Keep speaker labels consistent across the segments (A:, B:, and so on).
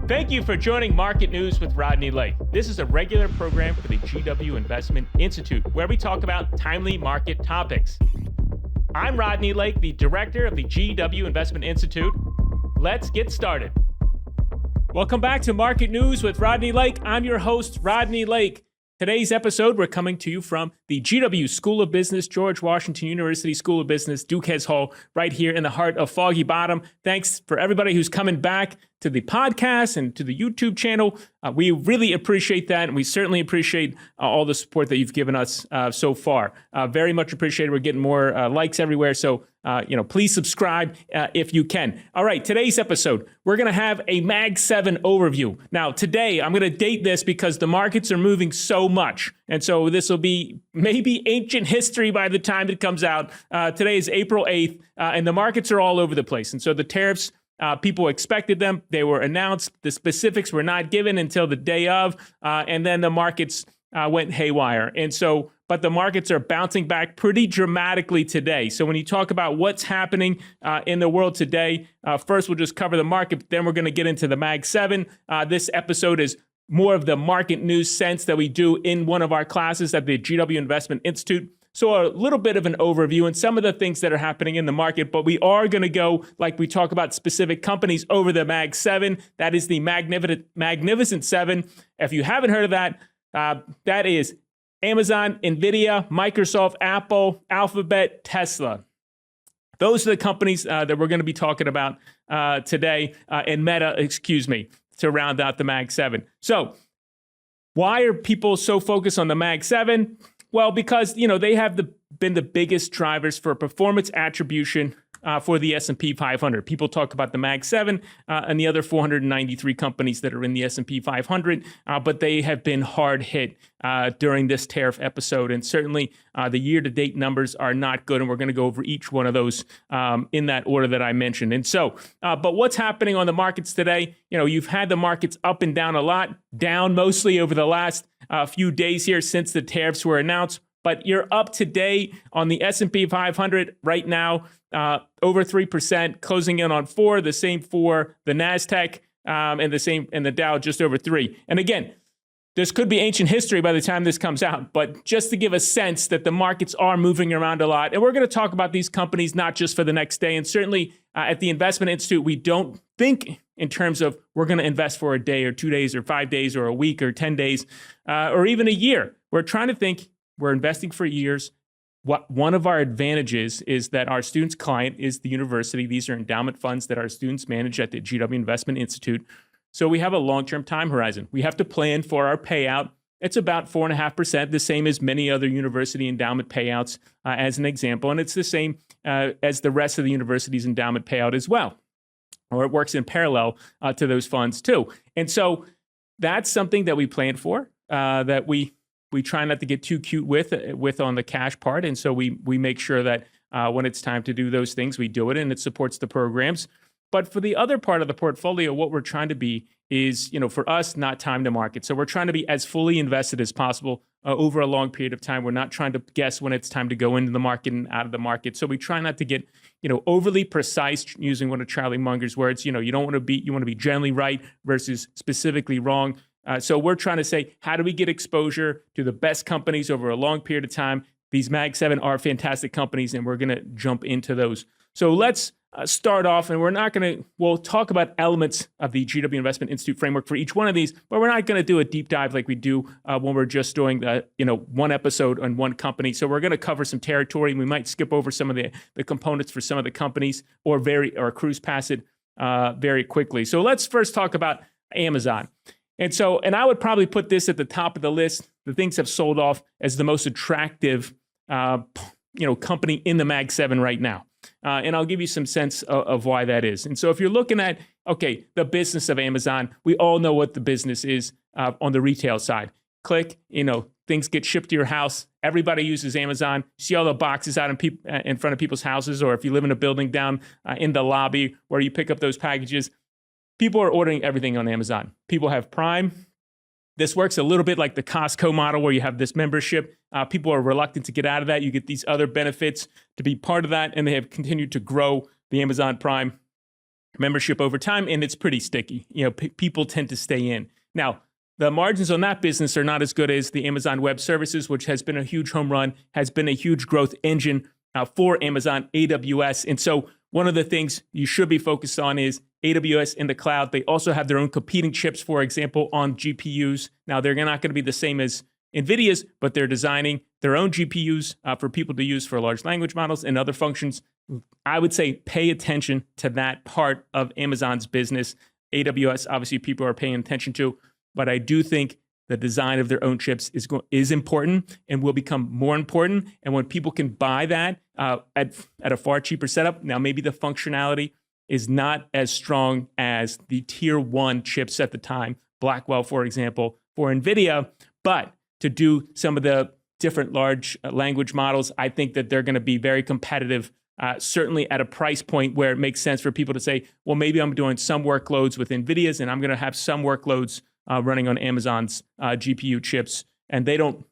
A: Thank you for joining Market News with Rodney Lake. This is a regular program for the GW Investment Institute, where we talk about timely market topics. I'm Rodney Lake, the director of the GW Investment Institute. Let's get started. Welcome back to Market News with Rodney Lake. I'm your host, Rodney Lake. Today's episode, we're coming to you from the GW School of Business, George Washington University School of Business, Duquesne Hall, right here in the heart of Foggy Bottom. Thanks for everybody who's coming back to the podcast and to the YouTube channel. We really appreciate that, and we certainly appreciate all the support that you've given us so far. Very much appreciated. We're getting more likes everywhere, so please subscribe if you can. All right, today's episode, we're going to have a Mag 7 overview. Now, today, I'm going to date this because the markets are moving so much, and so this will be maybe ancient history by the time it comes out. Today is April 8th, and the markets are all over the place, and so the tariffs, people expected them. They were announced. The specifics were not given until the day of, and then the markets went haywire. And so, but the markets are bouncing back pretty dramatically today. So when you talk about what's happening in the world today, first we'll just cover the market, then we're going to get into the Mag 7. This episode is more of the market news sense that we do in one of our classes at the GW Investment Institute. So a little bit of an overview and some of the things that are happening in the market, but we are going to go, like we talk about specific companies, over the Mag 7. That is the Magnificent 7. If you haven't heard of that, that is Amazon, NVIDIA, Microsoft, Apple, Alphabet, Tesla. Those are the companies that we're going to be talking about today, and Meta, to round out the Mag 7. So why are people so focused on the Mag 7? Well, because, they have been the biggest drivers for performance attribution for the S&P 500. People talk about the Mag 7 and the other 493 companies that are in the S&P 500, but they have been hard hit during this tariff episode. And certainly the year-to-date numbers are not good, and we're going to go over each one of those in that order that I mentioned. And so, but what's happening on the markets today? You've had the markets up and down a lot, down mostly over the last few days here since the tariffs were announced. But you're up today on the S&P 500 right now, over 3%, closing in on 4, the same for the NASDAQ, and the Dow just over 3. And again, this could be ancient history by the time this comes out, but just to give a sense that the markets are moving around a lot. And we're going to talk about these companies not just for the next day. And certainly at the Investment Institute, we don't think in terms of we're going to invest for a day or 2 days or 5 days or a week or 10 days or even a year. We're trying to think we're investing for years. One of our advantages is that our students' client is the university. These are endowment funds that our students manage at the GW Investment Institute. So we have a long-term time horizon. We have to plan for our payout. It's about 4.5%, the same as many other university endowment payouts, as an example. And it's the same as the rest of the university's endowment payout as well. Or it works in parallel to those funds too. And so that's something that we plan for, that we try not to get too cute with on the cash part. And so we make sure that when it's time to do those things, we do it, and it supports the programs. But for the other part of the portfolio, what we're trying to be is, for us, not time to market. So we're trying to be as fully invested as possible over a long period of time. We're not trying to guess when it's time to go into the market and out of the market. So we try not to get, overly precise, using one of Charlie Munger's words. You want to be generally right versus specifically wrong. So we're trying to say, how do we get exposure to the best companies over a long period of time? These Mag 7 are fantastic companies, and we're going to jump into those. So let's start off, and we'll talk about elements of the GW Investment Institute framework for each one of these, but we're not going to do a deep dive like we do when we're just doing one episode on one company. So we're going to cover some territory, and we might skip over some of the components for some of the companies or cruise past it very quickly. So let's first talk about Amazon. And I would probably put this at the top of the list. The things have sold off as the most attractive, company in the Mag 7 right now. And I'll give you some sense of why that is. And so if you're looking at, the business of Amazon, we all know what the business is on the retail side. Click, things get shipped to your house. Everybody uses Amazon. You see all the boxes out in front of people's houses, or if you live in a building down in the lobby where you pick up those packages. People are ordering everything on Amazon. People have Prime. This works a little bit like the Costco model where you have this membership. People are reluctant to get out of that. You get these other benefits to be part of that, and they have continued to grow the Amazon Prime membership over time, and it's pretty sticky. People tend to stay in. Now, the margins on that business are not as good as the Amazon Web Services, which has been a huge home run, has been a huge growth engine for Amazon AWS. And so one of the things you should be focused on is AWS in the cloud. They also have their own competing chips, for example, on GPUs. Now, they're not going to be the same as NVIDIA's, but they're designing their own GPUs for people to use for large language models and other functions. I would say pay attention to that part of Amazon's business. AWS, obviously, people are paying attention to, but I do think the design of their own chips is important and will become more important. And when people can buy that at a far cheaper setup, now maybe the functionality is not as strong as the tier one chips at the time, Blackwell, for example, for NVIDIA, but to do some of the different large language models, I think that they're going to be very competitive, certainly at a price point where it makes sense for people to say, well, maybe I'm doing some workloads with NVIDIA's and I'm going to have some workloads running on Amazon's GPU chips. And they don't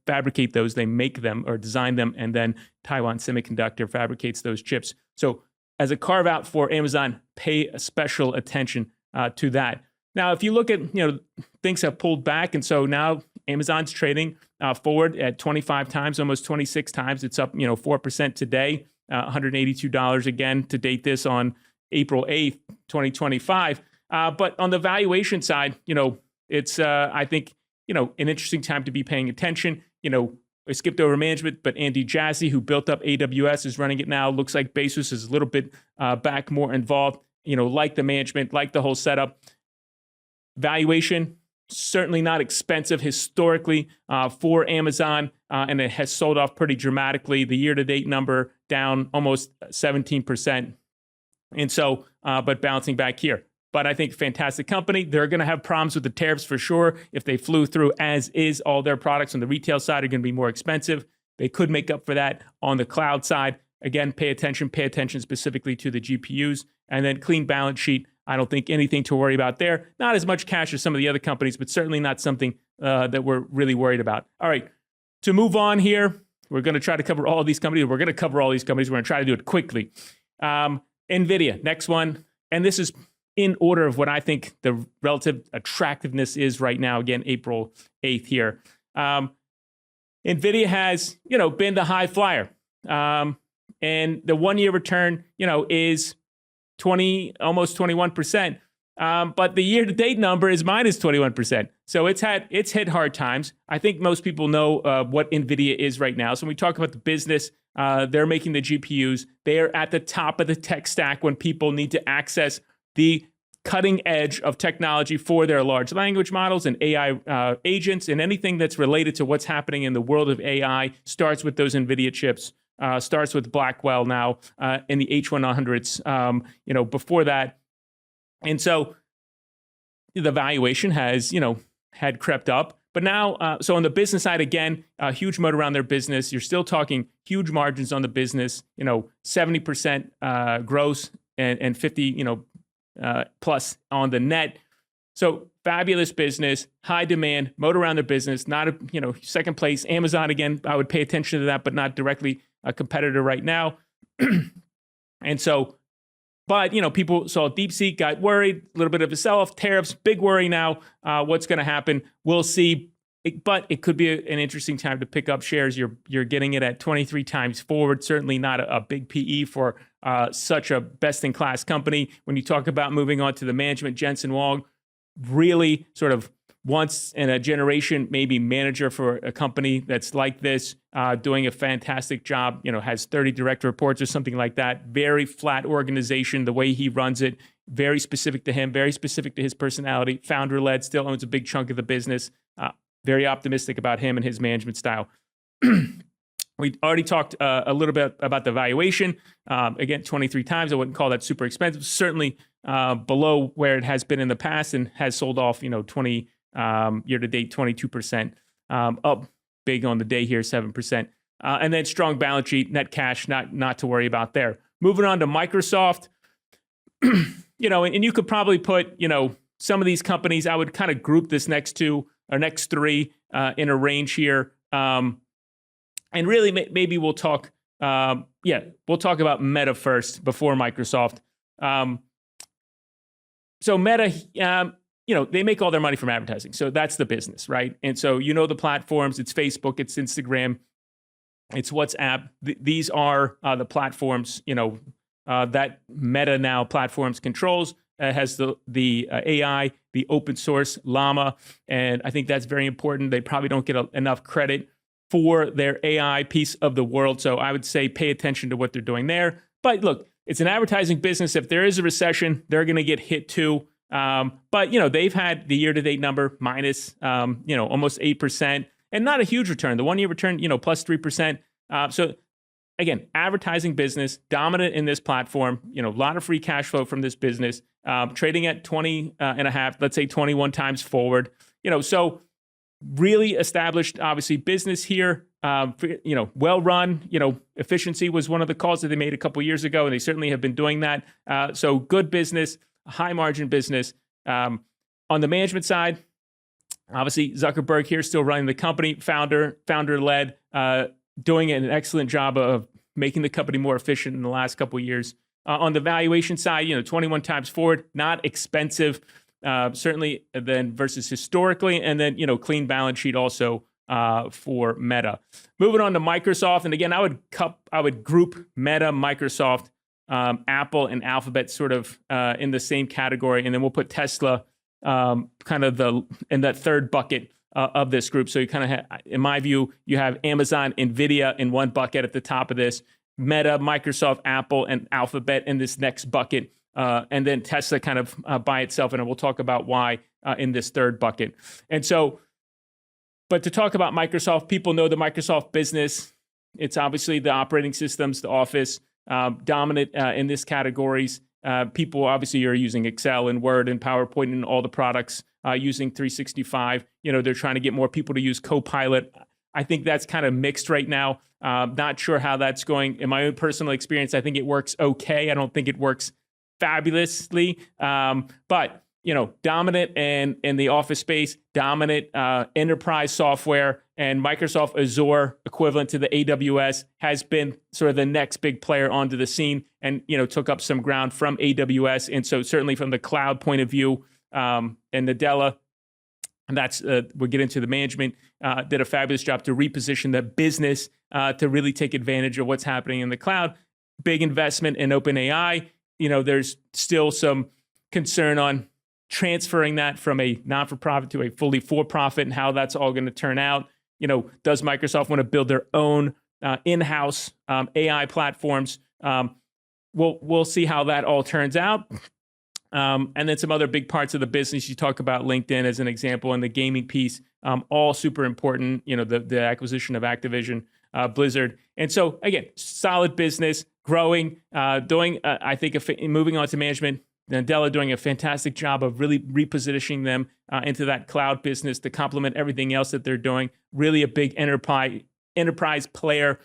A: fabricate those, they make them or design them, and then Taiwan Semiconductor fabricates those chips. So as a carve out for Amazon, pay special attention to that. Now, if you look at, things have pulled back, and so now Amazon's trading forward at 25 times, almost 26 times. It's up, 4% today, $182 again to date this on April 8th, 2025. But on the valuation side, it's, I think, an interesting time to be paying attention. I skipped over management, but Andy Jassy, who built up AWS, is running it now. Looks like Bezos is a little bit back more involved, like the management, like the whole setup. Valuation, certainly not expensive historically for Amazon, and it has sold off pretty dramatically. The year-to-date number down almost 17%. And so, but bouncing back here. But I think fantastic company. They're going to have problems with the tariffs for sure. If they flew through as is, all their products on the retail side are going to be more expensive. They could make up for that on the cloud side. Again, pay attention specifically to the GPUs. And then clean balance sheet. I don't think anything to worry about there. Not as much cash as some of the other companies, but certainly not something that we're really worried about. All right, to move on here, we're going to try to cover all of these companies. We're going to cover all these companies. We're going to try to do it quickly. NVIDIA, next one. And this is in order of what I think the relative attractiveness is right now. Again, April 8th here. NVIDIA has, been the high flyer. And the 1 year return, is almost 21%. But the year to date number is minus 21%. So it's hit hard times. I think most people know what NVIDIA is right now. So when we talk about the business, they're making the GPUs. They are at the top of the tech stack when people need to access the cutting edge of technology for their large language models and AI agents, and anything that's related to what's happening in the world of AI starts with those NVIDIA chips, starts with Blackwell now in the H100s, before that. And so the valuation has, had crept up. But now, so on the business side, again, a huge moat around their business. You're still talking huge margins on the business, 70% gross and 50, plus on the net. So fabulous business, high demand, moat around their business, not a, second place. Amazon, again, I would pay attention to that, but not directly a competitor right now. And so, but, people saw DeepSeek, got worried, a little bit of a sell-off, tariffs, big worry now. What's going to happen? We'll see. But it could be an interesting time to pick up shares. You're getting it at 23 times forward. Certainly not a big PE for such a best-in-class company. When you talk about moving on to the management, Jensen Huang, really sort of once in a generation, maybe manager for a company that's like this, doing a fantastic job, has 30 direct reports or something like that. Very flat organization, the way he runs it, very specific to him, very specific to his personality, founder-led, still owns a big chunk of the business. Very optimistic about him and his management style. We already talked a little bit about the valuation. Again, 23 times. I wouldn't call that super expensive. Certainly below where it has been in the past, and has sold off, 20 year to date, 22%. Up big on the day here, 7%. And then strong balance sheet, net cash, not to worry about there. Moving on to Microsoft, and you could probably put, some of these companies, I would kind of group this next three in a range here. And really, maybe we'll talk, we'll talk about Meta first before Microsoft. So Meta, they make all their money from advertising. So that's the business, right? And so the platforms, it's Facebook, it's Instagram, it's WhatsApp. These are the platforms, that Meta now platforms controls. Has the AI, the open source Llama, and I think that's very important. They probably don't get enough credit for their AI piece of the world. So I would say pay attention to what they're doing there. But look, it's an advertising business. If there is a recession, they're going to get hit too. But they've had the year-to-date number minus, almost 8%, and not a huge return. The one-year return, plus 3%. So again, advertising business, dominant in this platform. A lot of free cash flow from this business. Trading at 20 and a half, let's say 21 times forward. So really established, obviously, business here. Well run. Efficiency was one of the calls that they made a couple years ago, and they certainly have been doing that. So good business. High margin business. On the management side, obviously Zuckerberg here still running the company, founder led, doing an excellent job of making the company more efficient in the last couple of years. On the valuation side, 21 times forward, not expensive, certainly then versus historically, and then clean balance sheet also for Meta. Moving on to Microsoft, and again, I would group Meta, Microsoft, Apple and Alphabet sort of in the same category, and then we'll put Tesla kind of in that third bucket of this group. So you kind of in my view, you have Amazon, Nvidia in one bucket at the top of this, Meta, Microsoft, Apple, and Alphabet in this next bucket, and then Tesla kind of by itself, and we'll talk about why in this third bucket. And so, but to talk about Microsoft, people know the Microsoft business. It's obviously the operating systems, the Office. Dominant in this categories. People obviously are using Excel and Word and PowerPoint and all the products using 365. They're trying to get more people to use Copilot. I think that's kind of mixed right now. Not sure how that's going. In my own personal experience, I think it works okay. I don't think it works fabulously. But dominant in the Office space, dominant enterprise software, and Microsoft Azure, equivalent to the AWS, has been sort of the next big player onto the scene, and took up some ground from AWS. And so certainly from the cloud point of view, and Nadella, and that's we'll get into the management, did a fabulous job to reposition the business to really take advantage of what's happening in the cloud. Big investment in OpenAI. There's still some concern on transferring that from a non-for-profit to a fully for-profit and how that's all going to turn out. Does Microsoft want to build their own in-house AI platforms? We'll see how that all turns out. And then some other big parts of the business. You talk about LinkedIn as an example, and the gaming piece, all super important. The acquisition of Activision, Blizzard. And so again, solid business, growing, doing, I think, moving on to management. Nadella doing a fantastic job of really repositioning them into that cloud business to complement everything else that they're doing. Really a big enterprise player.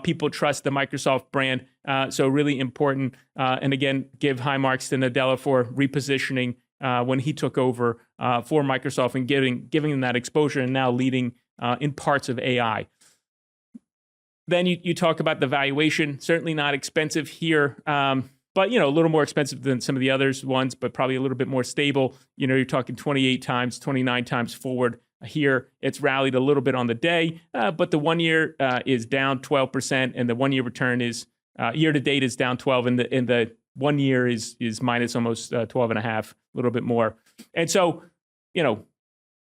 A: People trust the Microsoft brand. So really important. And again, give high marks to Nadella for repositioning when he took over for Microsoft and giving them that exposure and now leading in parts of AI. Then you talk about the valuation. Certainly not expensive here. But, a little more expensive than some of the others ones, but probably a little bit more stable. You're talking 28 times, 29 times forward here. It's rallied a little bit on the day, but the 1 year is down 12%, and the 1 year return is year to date is down 12, and the 1 year is minus almost 12 and a half, a little bit more. And so,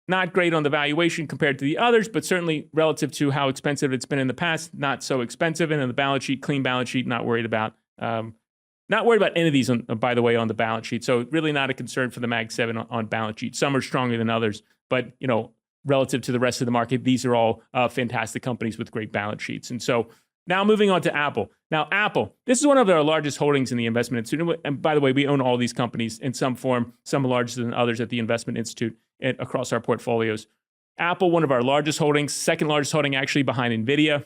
A: not great on the valuation compared to the others, but certainly relative to how expensive it's been in the past, not so expensive. And in the balance sheet, clean balance sheet, not worried about. Not worried about any of these, by the way, on the balance sheet. So really not a concern for the Mag 7 on balance sheet. Some are stronger than others, but relative to the rest of the market, these are all fantastic companies with great balance sheets. And so now moving on to Apple. Now Apple, this is one of our largest holdings in the Investment Institute. And by the way, we own all these companies in some form, some larger than others at the Investment Institute and across our portfolios. Apple, one of our largest holdings, second largest holding actually behind Nvidia.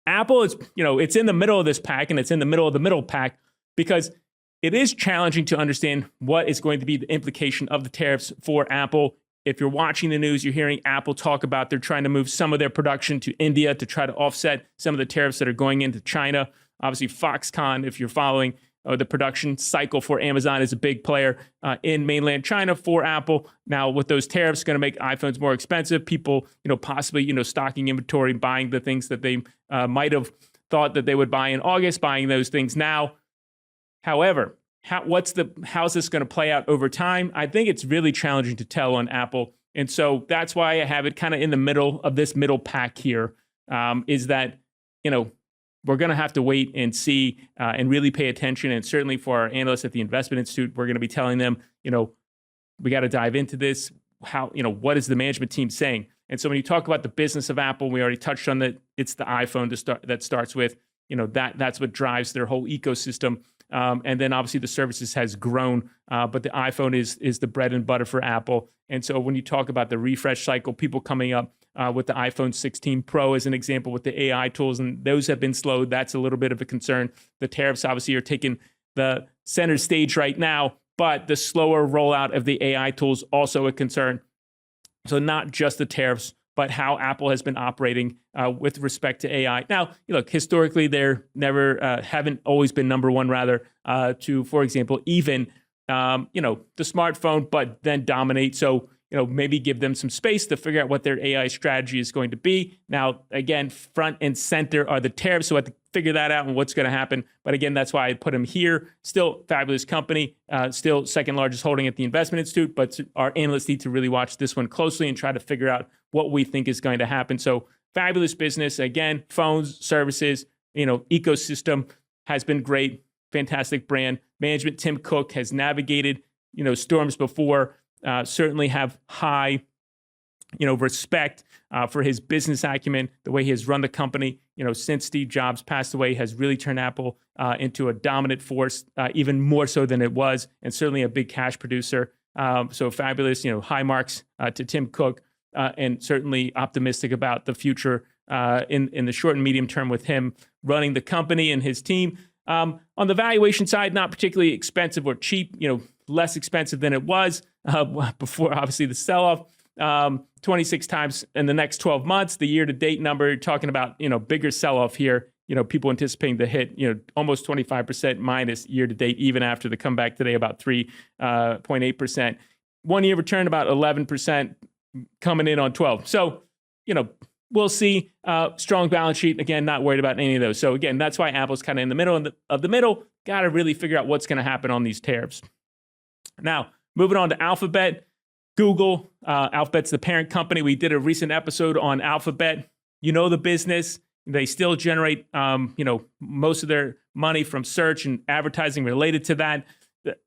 A: Apple is, it's in the middle of this pack, and it's in the middle of the middle pack, because it is challenging to understand what is going to be the implication of the tariffs for Apple. If you're watching the news, you're hearing Apple talk about they're trying to move some of their production to India to try to offset some of the tariffs that are going into China. Obviously, Foxconn, if you're following, the production cycle for Amazon is a big player in mainland China for Apple. Now, with those tariffs, going to make iPhones more expensive. People, possibly, stocking inventory, buying the things that they might have thought that they would buy in August, buying those things now. However, how's this going to play out over time? I think it's really challenging to tell on Apple. And so that's why I have it kind of in the middle of this middle pack here, is that, we're going to have to wait and see and really pay attention. And certainly for our analysts at the Investment Institute, we're going to be telling them, we got to dive into this. What is the management team saying? And so when you talk about the business of Apple, we already touched on that. It's the iPhone that starts with, that's what drives their whole ecosystem. And then obviously the services has grown, but the iPhone is the bread and butter for Apple. And so when you talk about the refresh cycle, people coming up with the iPhone 16 Pro as an example with the AI tools, and those have been slowed. That's a little bit of a concern. The tariffs obviously are taking the center stage right now, but the slower rollout of the AI tools also a concern. So not just the tariffs, but how Apple has been operating with respect to AI. Now, look, historically, they're never haven't always been number one, rather, to, for example, even, the smartphone, but then dominate. So, maybe give them some space to figure out what their AI strategy is going to be. Now, again, front and center are the tariffs, so I have to figure that out and what's going to happen. But again, that's why I put them here. Still fabulous company, still second largest holding at the Investment Institute, but our analysts need to really watch this one closely and try to figure out what we think is going to happen. So fabulous business. Again, phones, services, ecosystem has been great. Fantastic brand. Management, Tim Cook has navigated, storms before. Certainly have high, respect for his business acumen, the way he has run the company, since Steve Jobs passed away, has really turned Apple into a dominant force, even more so than it was, and certainly a big cash producer. So fabulous, high marks to Tim Cook, and certainly optimistic about the future in the short and medium term with him running the company and his team. On the valuation side, not particularly expensive or cheap, less expensive than it was before, obviously, the sell-off. 26 times in the next 12 months. The year-to-date number, you're talking about, bigger sell-off here. People anticipating the hit, almost 25% minus year-to-date, even after the comeback today, about 3.8%. 1 year return, about 11%, coming in on 12. So, we'll see. Strong balance sheet. Again, not worried about any of those. So again, that's why Apple's kind of in the middle of the middle. Got to really figure out what's going to happen on these tariffs. Now, moving on to Alphabet, Google. Alphabet's the parent company. We did a recent episode on Alphabet. The business. They still generate, most of their money from search and advertising related to that.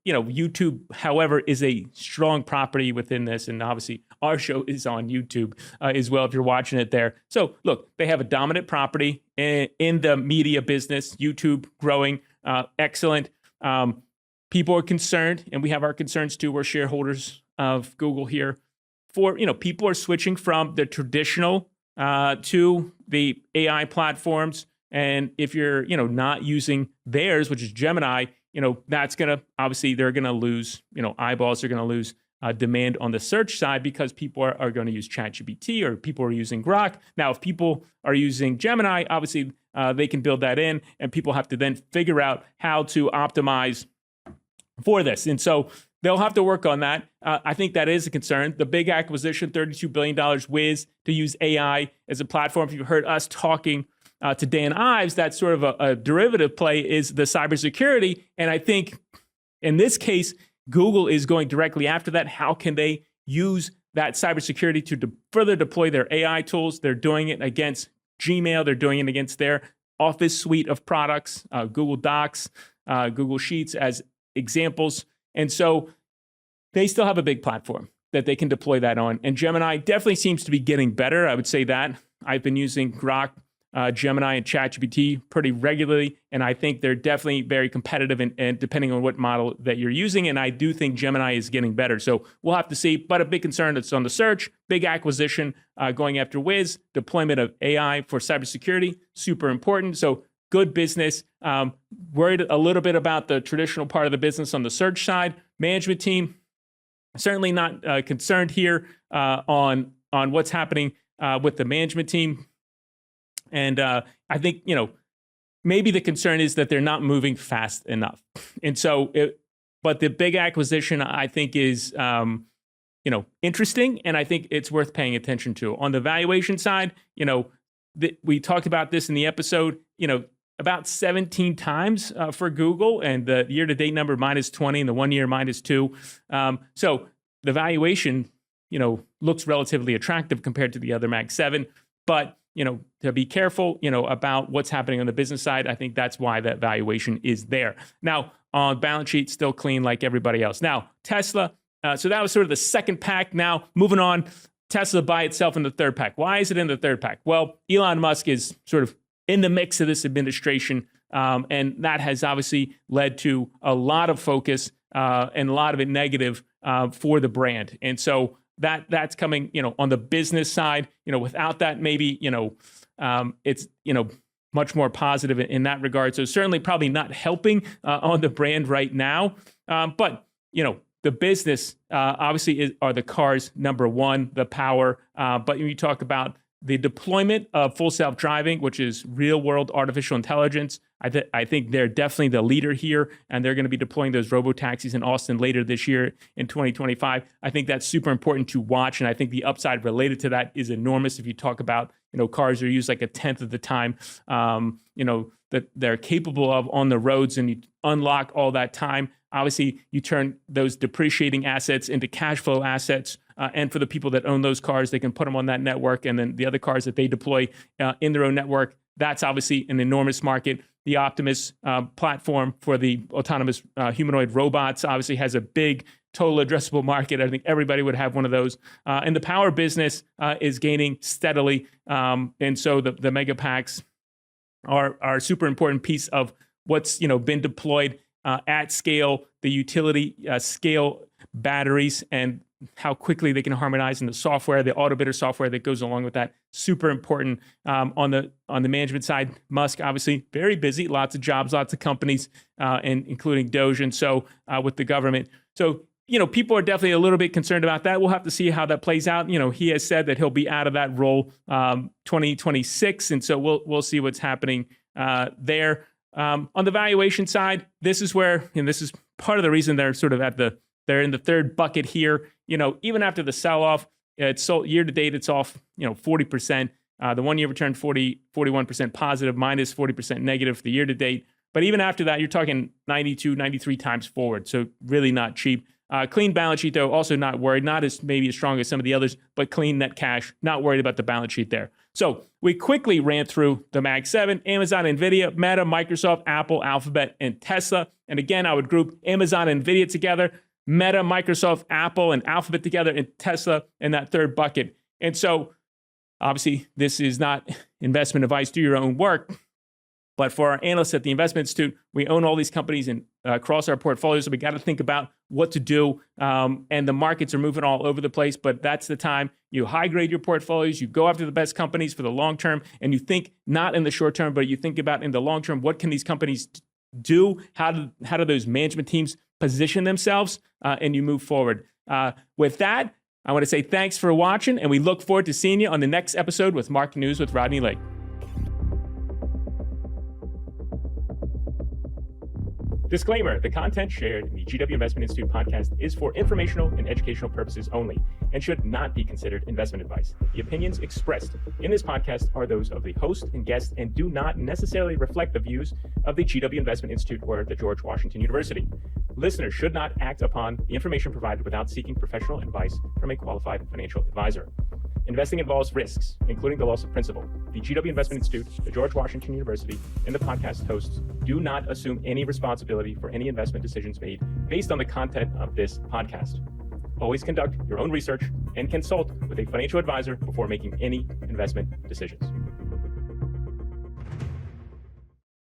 A: YouTube, however, is a strong property within this. And obviously, our show is on YouTube as well, if you're watching it there. So, look, they have a dominant property in the media business. YouTube growing, excellent. People are concerned, and we have our concerns too. We're shareholders of Google here. People are switching from the traditional to the AI platforms. And if you're, not using theirs, which is Gemini, that's going to, obviously, they're going to lose, eyeballs are going to lose demand on the search side because people are going to use ChatGPT or people are using Grok. Now, if people are using Gemini, obviously, they can build that in and people have to then figure out how to optimize for this. And so they'll have to work on that. I think that is a concern. The big acquisition, $32 billion Wiz, to use AI as a platform. If you've heard us talking to Dan Ives, that's sort of a derivative play is the cybersecurity. And I think in this case, Google is going directly after that. How can they use that cybersecurity to further deploy their AI tools? They're doing it against Gmail. They're doing it against their Office suite of products, Google Docs, Google Sheets as examples. And so they still have a big platform that they can deploy that on. And Gemini definitely seems to be getting better. I would say that. I've been using Grok, Gemini, and ChatGPT pretty regularly, and I think they're definitely very competitive and depending on what model that you're using. And I do think Gemini is getting better. So we'll have to see. But a big concern that's on the search, big acquisition going after Wiz, deployment of AI for cybersecurity, super important. So good business. Worried a little bit about the traditional part of the business on the search side. Management team, certainly not concerned here on what's happening with the management team. And I think, maybe the concern is that they're not moving fast enough. And so, but the big acquisition, I think, is interesting, and I think it's worth paying attention to. On the valuation side, we talked about this in the episode, about 17 times for Google, and the year-to-date number -20 and the 1 year -2. So the valuation, looks relatively attractive compared to the other Mag 7, but to be careful, about what's happening on the business side. I think that's why that valuation is there. Now, on balance sheet, still clean like everybody else. Now, Tesla. So that was sort of the second pack. Now, moving on, Tesla by itself in the third pack. Why is it in the third pack? Well, Elon Musk is sort of in the mix of this administration, and that has obviously led to a lot of focus and a lot of it negative for the brand. And so that's coming, on the business side. Without that, maybe it's much more positive in that regard. So certainly probably not helping on the brand right now, but the business obviously are the cars, number one, the power. But when you talk about the deployment of full self-driving, which is real-world artificial intelligence, I think they're definitely the leader here, and they're going to be deploying those robo-taxis in Austin later this year in 2025. I think that's super important to watch, and I think the upside related to that is enormous. If you talk about, cars are used like a tenth of the time, that they're capable of on the roads, and you unlock all that time. Obviously, you turn those depreciating assets into cash flow assets. And for the people that own those cars, they can put them on that network. And then the other cars that they deploy in their own network, that's obviously an enormous market. The Optimus platform for the autonomous humanoid robots obviously has a big total addressable market. I think everybody would have one of those. And the power business is gaining steadily. And so the mega packs are a super important piece of what's been deployed at scale, the utility scale batteries, and how quickly they can harmonize in the software, the autobidder software that goes along with that. Super important. On the management side, Musk obviously very busy, lots of jobs, lots of companies, and including Doge, and so with the government. So people are definitely a little bit concerned about that. We'll have to see how that plays out. He has said that he'll be out of that role 2026, and so we'll see what's happening there. On the valuation side, this is where, and this is part of the reason they're sort of they're in the third bucket here. Even after the sell-off, it's sold year to date, it's off, 40%. The 1 year return 41% positive, minus 40% negative for the year to date. But even after that, you're talking 92, 93 times forward. So really not cheap. Clean balance sheet, though, also not worried. Not as maybe as strong as some of the others, but clean net cash. Not worried about the balance sheet there. So we quickly ran through the Mag 7, Amazon, NVIDIA, Meta, Microsoft, Apple, Alphabet, and Tesla. And again, I would group Amazon and NVIDIA together, Meta, Microsoft, Apple, and Alphabet together, and Tesla in that third bucket. And so obviously, this is not investment advice. Do your own work. But for our analysts at the Investment Institute, we own all these companies and across our portfolio, so we got to think about what to do. And the markets are moving all over the place, but that's the time you high grade your portfolios, you go after the best companies for the long term, and you think not in the short term, but you think about in the long term, what can these companies do? How do those management teams position themselves? And you move forward. With that, I want to say thanks for watching, and we look forward to seeing you on the next episode with Market News with Rodney Lake. Disclaimer, the content shared in the GW Investment Institute podcast is for informational and educational purposes only and should not be considered investment advice. The opinions expressed in this podcast are those of the host and guest and do not necessarily reflect the views of the GW Investment Institute or the George Washington University. Listeners should not act upon the information provided without seeking professional advice from a qualified financial advisor. Investing involves risks, including the loss of principal. The GW Investment Institute, the George Washington University, and the podcast hosts do not assume any responsibility for any investment decisions made based on the content of this podcast. Always conduct your own research and consult with a financial advisor before making any investment decisions.